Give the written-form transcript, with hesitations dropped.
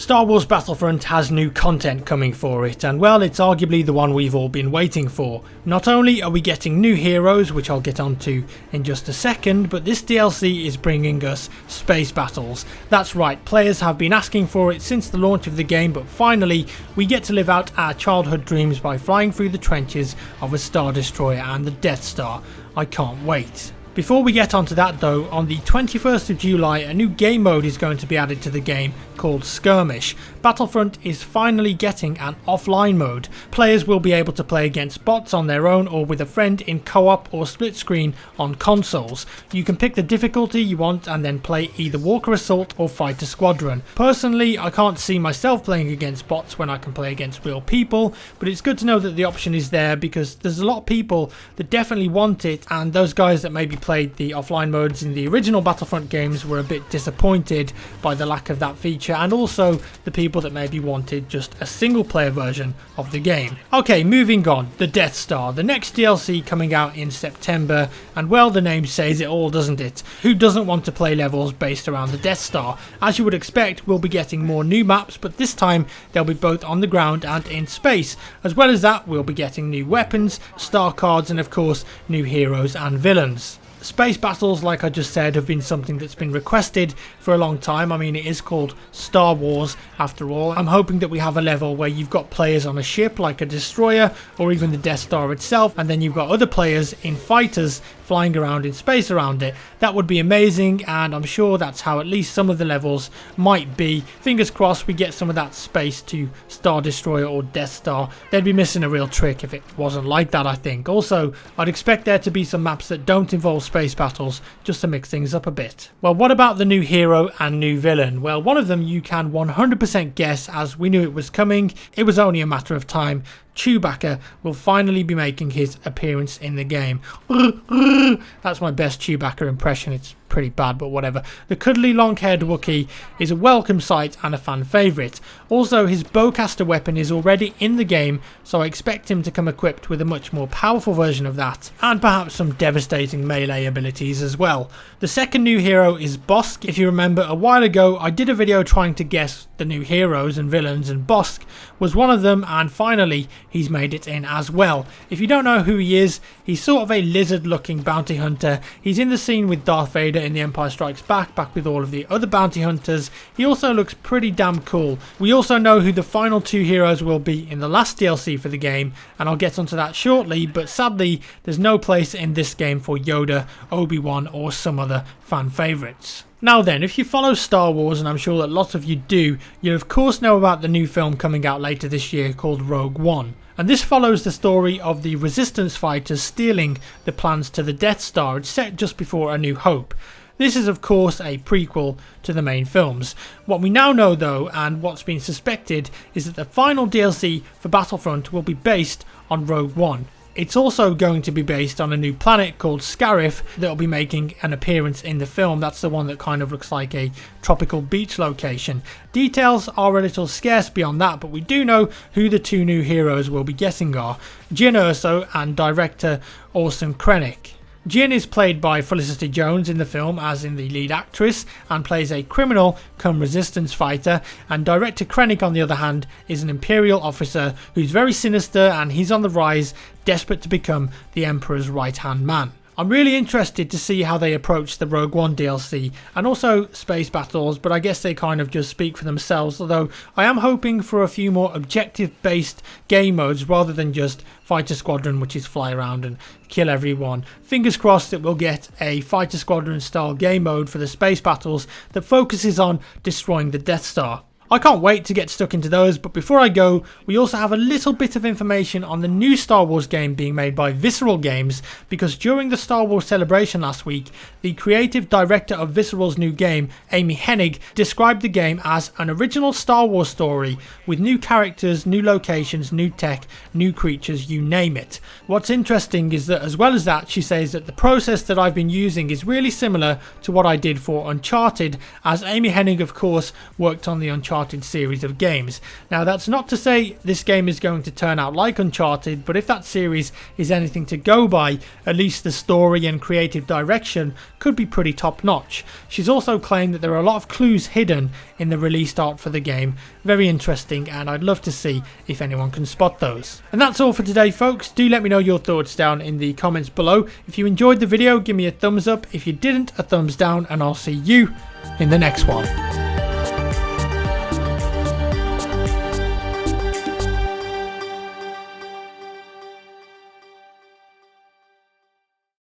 Star Wars Battlefront has new content coming for it, and well, it's arguably the one we've all been waiting for. Not only are we getting new heroes, which I'll get onto in just a second, but this DLC is bringing us space battles. That's right, players have been asking for it since the launch of the game, but finally we get to live out our childhood dreams by flying through the trenches of a Star Destroyer and the Death Star. I can't wait. Before we get onto that though, on the 21st of July a new game mode is going to be added to the game called Skirmish. Battlefront is finally getting an offline mode. Players will be able to play against bots on their own or with a friend in co-op or split screen on consoles. You can pick the difficulty you want and then play either Walker Assault or Fighter Squadron. Personally, I can't see myself playing against bots when I can play against real people, but it's good to know that the option is there because there's a lot of people that definitely want it, and those guys that maybe played the offline modes in the original Battlefront games were a bit disappointed by the lack of that feature, and also the people that maybe wanted just a single player version of the game. Okay, moving on, the Death Star, the next DLC coming out in September, and well, the name says it all, doesn't it? Who doesn't want to play levels based around the Death Star? As you would expect, we'll be getting more new maps, but this time they'll be both on the ground and in space. As well as that, we'll be getting new weapons, star cards, and of course new heroes and villains. Space battles, like I just said, have been something that's been requested for a long time. I mean, it is called Star Wars after all. I'm hoping that we have a level where you've got players on a ship like a destroyer or even the Death Star itself, and then you've got other players in fighters flying around in space around it. That would be amazing, and I'm sure that's how at least some of the levels might be. Fingers crossed we get some of that space to Star Destroyer or Death Star. They'd be missing a real trick if it wasn't like that, I think. Also, I'd expect there to be some maps that don't involve space battles just to mix things up a bit. Well, what about the new hero and new villain? Well, one of them you can 100% guess, as we knew it was coming. It was only a matter of time. Chewbacca will finally be making his appearance in the game. That's my best Chewbacca impression. It's pretty bad, but whatever. The cuddly long-haired Wookiee is a welcome sight and a fan favourite. Also, his bowcaster weapon is already in the game, so I expect him to come equipped with a much more powerful version of that, and perhaps some devastating melee abilities as well. The second new hero is Bossk. If you remember, a while ago I did a video trying to guess the new heroes and villains, and Bossk was one of them, and finally he's made it in as well. If you don't know who he is, he's sort of a lizard looking bounty hunter. He's in the scene with Darth Vader in The Empire Strikes Back with all of the other bounty hunters. He also looks pretty damn cool. We also know who the final two heroes will be in the last DLC for the game, and I'll get onto that shortly, but sadly there's no place in this game for Yoda, Obi-Wan or some other fan favourites. Now then, if you follow Star Wars, and I'm sure that lots of you do, you of course know about the new film coming out later this year called Rogue One. And this follows the story of the Resistance fighters stealing the plans to the Death Star. It's set just before A New Hope. This is of course a prequel to the main films. What we now know though, and what's been suspected, is that the final DLC for Battlefront will be based on Rogue One. It's also going to be based on a new planet called Scarif that will be making an appearance in the film. That's the one that kind of looks like a tropical beach location. Details are a little scarce beyond that, but we do know who the two new heroes we'll be getting are: Jyn Erso and director Orson Krennic. Jyn is played by Felicity Jones in the film as in the lead actress and plays a criminal come resistance fighter, and director Krennic on the other hand is an Imperial officer who's very sinister, and he's on the rise, desperate to become the Emperor's right hand man. I'm really interested to see how they approach the Rogue One DLC and also space battles, but I guess they kind of just speak for themselves, although I am hoping for a few more objective based game modes rather than just Fighter Squadron, which is fly around and kill everyone. Fingers crossed that we'll get a Fighter Squadron style game mode for the space battles that focuses on destroying the Death Star. I can't wait to get stuck into those, but before I go, we also have a little bit of information on the new Star Wars game being made by Visceral Games, because during the Star Wars celebration last week, the creative director of Visceral's new game, Amy Hennig, described the game as an original Star Wars story with new characters, new locations, new tech, new creatures, you name it. What's interesting is that as well as that, she says that the process that I've been using is really similar to what I did for Uncharted, as Amy Hennig of course worked on the Uncharted Uncharted series of games. Now that's not to say this game is going to turn out like Uncharted, but if that series is anything to go by, at least the story and creative direction could be pretty top notch. She's also claimed that there are a lot of clues hidden in the released art for the game. Very interesting, and I'd love to see if anyone can spot those. And that's all for today, folks. Do let me know your thoughts down in the comments below. If you enjoyed the video, give me a thumbs up. If you didn't, a thumbs down, and I'll see you in the next one.